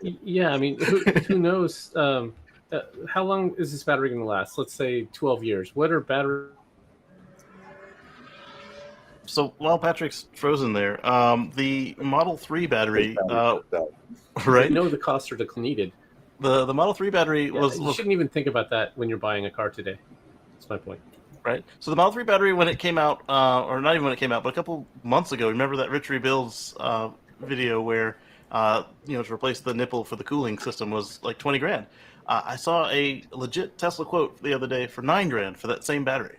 Yeah, I mean, who knows? How long is this battery going to last? Let's say 12 years. What are battery? So while Patrick's frozen there, the Model 3 battery, Right. right? You know the costs are needed. The Model 3 battery Yeah, was you shouldn't even think about that when you're buying a car today. That's my point. right. So the Model 3 battery, when it came out, or not even when it came out, but a couple months ago, remember that Rich Rebuilds video where to replace the nipple for the cooling system was like 20 grand. I saw a legit Tesla quote the other day for 9 grand for that same battery.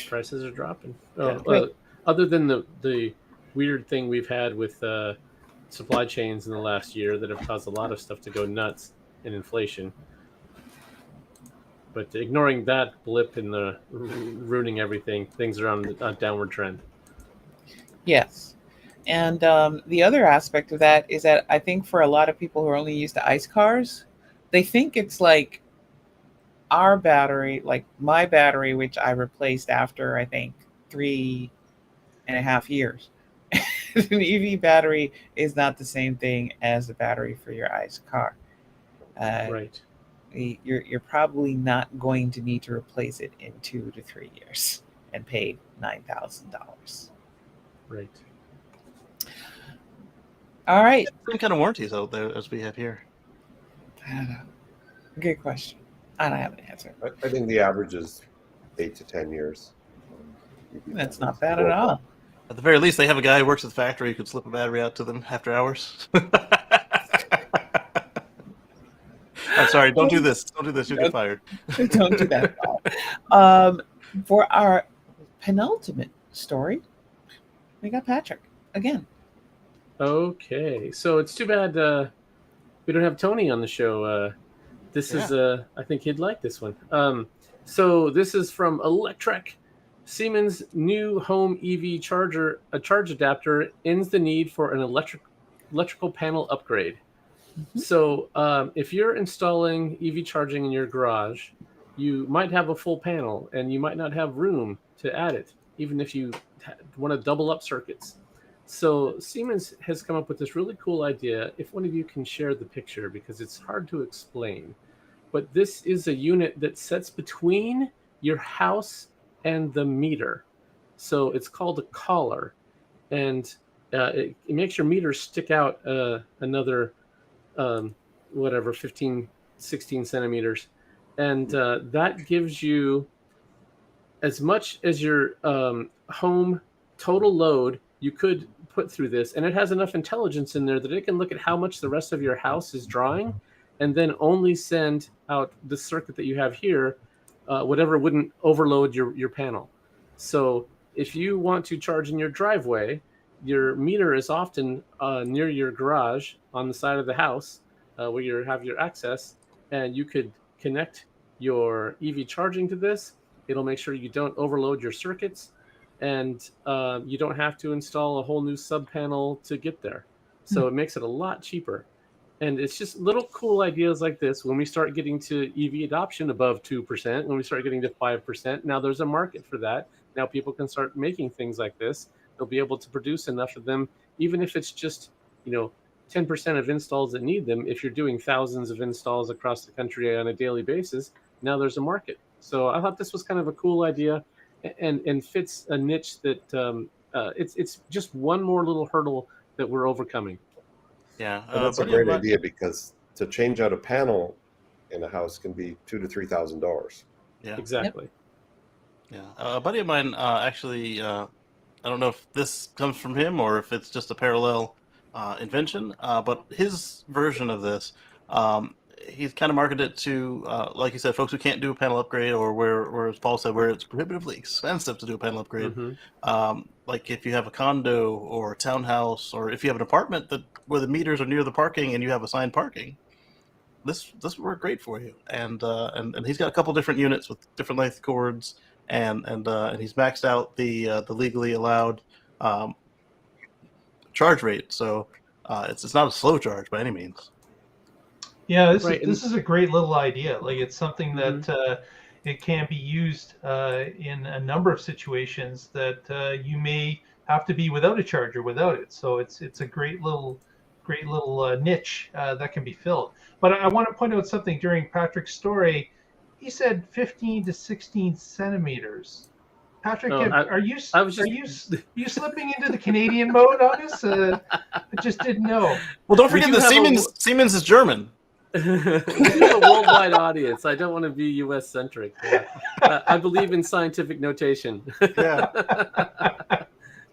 Prices are dropping. Yeah. Other than the weird thing we've had with supply chains in the last year that have caused a lot of stuff to go nuts in inflation. But ignoring that blip in the ruining everything, things are on a downward trend. Yes. And the other aspect of that is that I think for a lot of people who are only used to ICE cars, they think it's like our battery, like my battery, which I replaced after, I think, 3.5 years. An EV battery is not the same thing as the battery for your ICE car. Right. You're probably not going to need to replace it in 2 to 3 years and pay $9,000. Right. All right. Same kind of warranties out there as we have here. I don't know. Good question. I don't have an answer. I think the average is 8 to 10 years. That's not bad at all. At the very least, they have a guy who works at the factory who could slip a battery out to them after hours. I'm sorry, don't do this. Don't do this. You'll get fired. Don't do that at all. For our penultimate story, we got Patrick again. Okay, so it's too bad we don't have Tony on the show. This is, I think he'd like this one. So this is from Electrek. Siemens' new home EV charger, a charge adapter, ends the need for an electrical panel upgrade. Mm-hmm. So if you're installing EV charging in your garage, you might have a full panel and you might not have room to add it. even if you want to double up circuits. So Siemens has come up with this really cool idea. If one of you can share the picture, because it's hard to explain, but this is a unit that sits between your house and the meter. So it's called a collar, and it makes your meter stick out another, whatever, 15, 16 centimeters. And that gives you as much as your home total load you could put through this. And it has enough intelligence in there that it can look at how much the rest of your house is drawing and then only send out the circuit that you have here, whatever wouldn't overload your panel. So if you want to charge in your driveway, your meter is often near your garage on the side of the house where you have your access, and you could connect your EV charging to this. It'll make sure you don't overload your circuits, and you don't have to install a whole new sub panel to get there. So it makes it a lot cheaper. And it's just little cool ideas like this. When we start getting to EV adoption above 2%, when we start getting to 5%, now there's a market for that. Now people can start making things like this. They'll be able to produce enough of them, even if it's just, 10% of installs that need them. If you're doing thousands of installs across the country on a daily basis, now there's a market. So I thought this was kind of a cool idea, and fits a niche that it's just one more little hurdle that we're overcoming. Yeah, And that's a great idea, because to change out a panel in a house can be $2,000 to $3,000. Yeah, Exactly. yeah. A buddy of mine actually, I don't know if this comes from him or if it's just a parallel invention, but his version of this, he's kind of marketed it to, like you said, folks who can't do a panel upgrade, or where, as Paul said, where it's prohibitively expensive to do a panel upgrade. Mm-hmm. Like if you have a condo or a townhouse, or if you have an apartment where the meters are near the parking and you have assigned parking, this would work great for you. And he's got a couple different units with different length cords, and he's maxed out the legally allowed charge rate. So it's not a slow charge by any means. Yeah, Right, this is a great little idea. Like, it's something Mhm. that it can be used in a number of situations that you may have to be without a charger without it. So it's a great little niche that can be filled. But I want to point out something during Patrick's story. He said 15 to 16 centimeters. Patrick, No, are you I was just- you slipping into the Canadian mode on us? I just didn't know. Well, don't We forget do that have Siemens is German. We have a worldwide audience. I don't want to be U.S. centric. I believe in scientific notation. Yeah.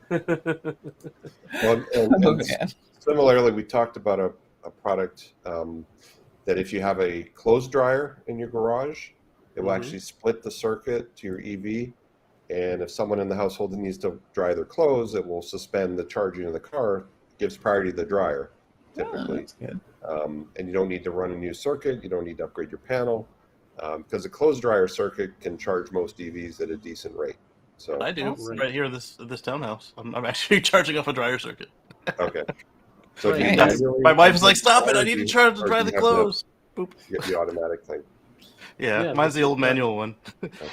Well, and Oh, man. similarly, we talked about a product that if you have a clothes dryer in your garage, it will Mhm. actually split the circuit to your EV. And if someone in the household needs to dry their clothes, it will suspend the charging of the car, gives priority to the dryer, Oh, typically. that's good. And you don't need to run a new circuit. You don't need to upgrade your panel, because a clothes dryer circuit can charge most EVs at a decent rate. So I do Awesome. right here in this townhouse. I'm actually charging off a dryer circuit. okay. So do you Right. manually My wife's like, upgrade "Stop the it! I dryer, need or to do charge to or dry do the you have clothes." Boop. the automatic thing? Yeah, Yeah, mine's the old right. manual one.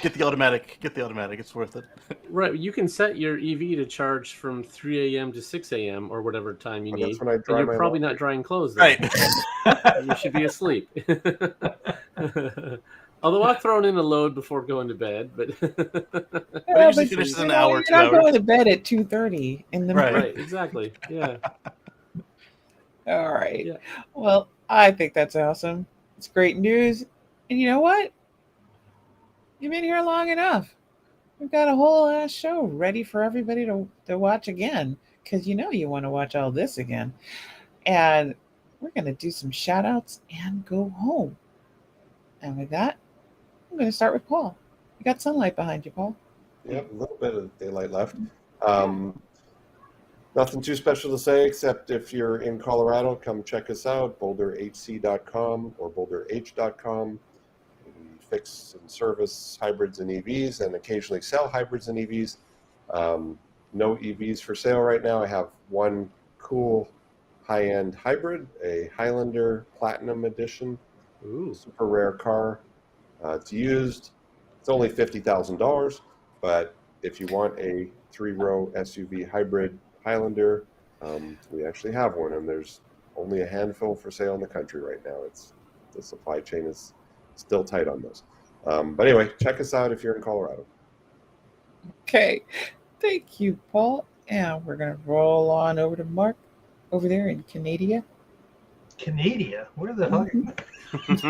Get the automatic. Get the automatic. It's worth it. Right. You can set your EV to charge from 3 a.m. to 6 a.m. or whatever time you Well, need. that's when I And dry you're my probably laundry. not drying clothes then. Right. You should be asleep. Although I've thrown in a load before going to bed, but It usually finishes in an hour, 2 You're not hours. going to bed at 2:30 in the Right. morning. right, exactly. Yeah. All right. Yeah. Well, I think that's awesome. It's great news. And you know what? You've been here long enough. We've got a whole ass show ready for everybody to watch again, because you want to watch all this again. And we're going to do some shout outs and go home. And with that, I'm going to start with Paul. You got sunlight behind you, Paul. Yep, a little bit of daylight left. Nothing too special to say, except if you're in Colorado, come check us out, boulderhc.com or boulderh.com. We fix and service hybrids and EVs, and occasionally sell hybrids and EVs. No EVs for sale right now. I have one cool high-end hybrid, a Highlander Platinum Edition. Ooh. Super rare car. It's used. It's only $50,000, but if you want a 3-row SUV hybrid Highlander, we actually have one, and there's only a handful for sale in the country right now. The supply chain is still tight on those. But anyway, check us out if you're in Colorado. Okay. Thank you, Paul. And we're going to roll on over to Mark over there in Canada. Canada? Where the hell? It's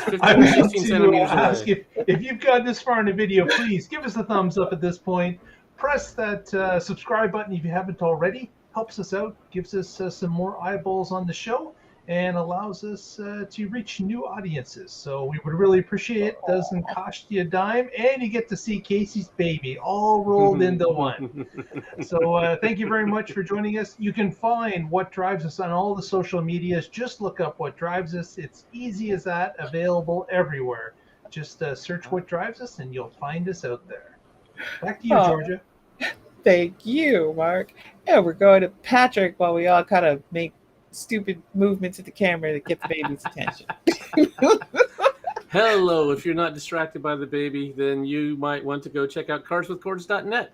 15, I would 16 centimeters ask away. if you've gotten this far in the video, please give us a thumbs up at this point. Press that subscribe button if you haven't already. Helps us out, gives us some more eyeballs on the show, and allows us to reach new audiences. So we would really appreciate it. Doesn't cost you a dime, and you get to see Kacey's baby all rolled into one. So thank you very much for joining us. You can find What Drives Us on all the social medias. Just look up What Drives Us. It's easy as that, available everywhere. Just search What Drives Us, and you'll find us out there. Back to you, Georgia. Thank you, Mark. Yeah, we're going to Patrick while we all kind of make stupid movements at the camera to get the baby's attention. Hello. If you're not distracted by the baby, then you might want to go check out carswithcords.net.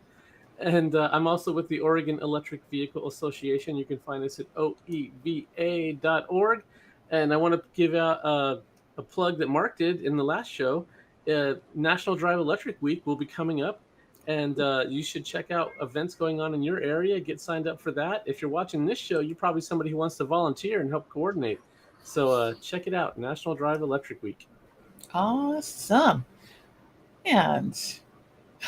And I'm also with the Oregon Electric Vehicle Association. You can find us at oeva.org. And I want to give out a plug that Mark did in the last show. National Drive Electric Week will be coming up. And you should check out events going on in your area. Get signed up for that. If you're watching this show, you're probably somebody who wants to volunteer and help coordinate. So check it out, National Drive Electric Week. Awesome. And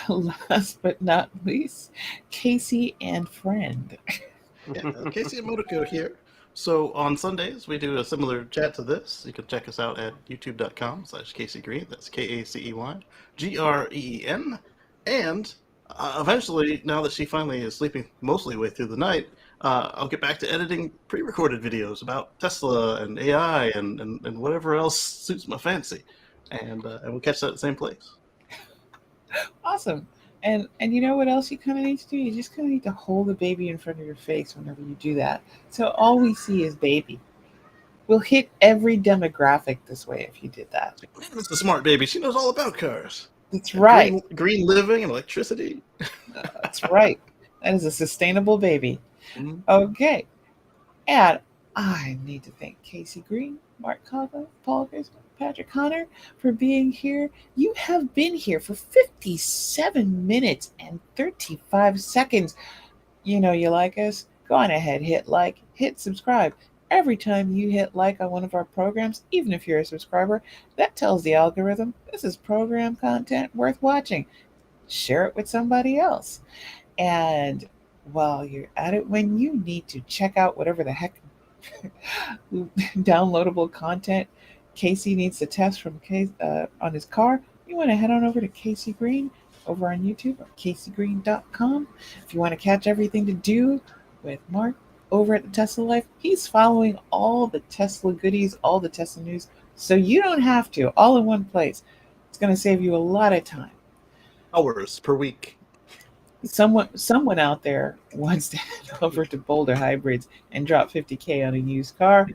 last but not least, Kacey and friend. Yeah, Kacey and Motoko here. So on Sundays, we do a similar chat to this. You can check us out at youtube.com/Kacey Green. That's KACEYGREEN. And eventually, now that she finally is sleeping mostly way through the night, I'll get back to editing pre-recorded videos about Tesla and AI and whatever else suits my fancy. And we'll catch that at the same place. Awesome. And you know what else you kind of need to do? You just kind of need to hold the baby in front of your face whenever you do that. So all we see is baby. We'll hit every demographic this way if you did that. Man, that's a smart baby. She knows all about cars. That's right. Green living and electricity. That's right. That is a sustainable baby. Mhm. Okay. And I need to thank Kacey Green, Mark Cava, Paul Grisman, Patrick Connor for being here. You have been here for 57 minutes and 35 seconds. You know you like us? Go on ahead, hit like, hit subscribe. Every time you hit like on one of our programs, even if you're a subscriber, that tells the algorithm this is program content worth watching. Share it with somebody else. And while you're at it, when you need to check out whatever the heck downloadable content Kacey needs to test from on his car, you want to head on over to Kacey Green over on YouTube or KaceyGreen.com. If you want to catch everything to do with Mark over at the Tesla Life, he's following all the Tesla goodies, all the Tesla news, so you don't have to, all in one place. It's going to save you a lot of time. Hours per week. Someone out there wants to head over to Boulder Hybrids and drop $50K on a used car.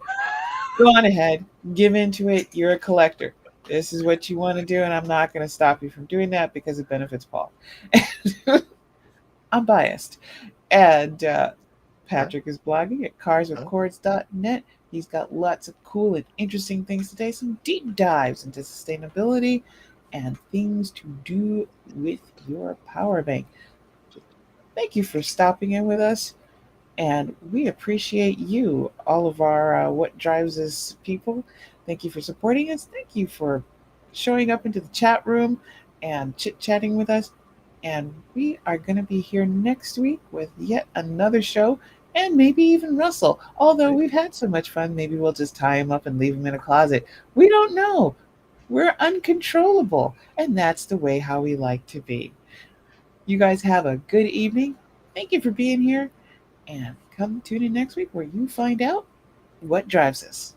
Go on ahead, give into it. You're a collector. This is what you want to do, and I'm not going to stop you from doing that because it benefits Paul. I'm biased. And Patrick is blogging at carswithcords.net. He's got lots of cool and interesting things today, some deep dives into sustainability and things to do with your power bank. Thank you for stopping in with us, and we appreciate you, all of our What Drives Us people. Thank you for supporting us. Thank you for showing up into the chat room and chit-chatting with us. And we are going to be here next week with yet another show, and maybe even Russell. Although we've had so much fun, maybe we'll just tie him up and leave him in a closet. We don't know. We're uncontrollable, and that's the way how we like to be. You guys have a good evening. Thank you for being here, and come tune in next week where you find out what drives us.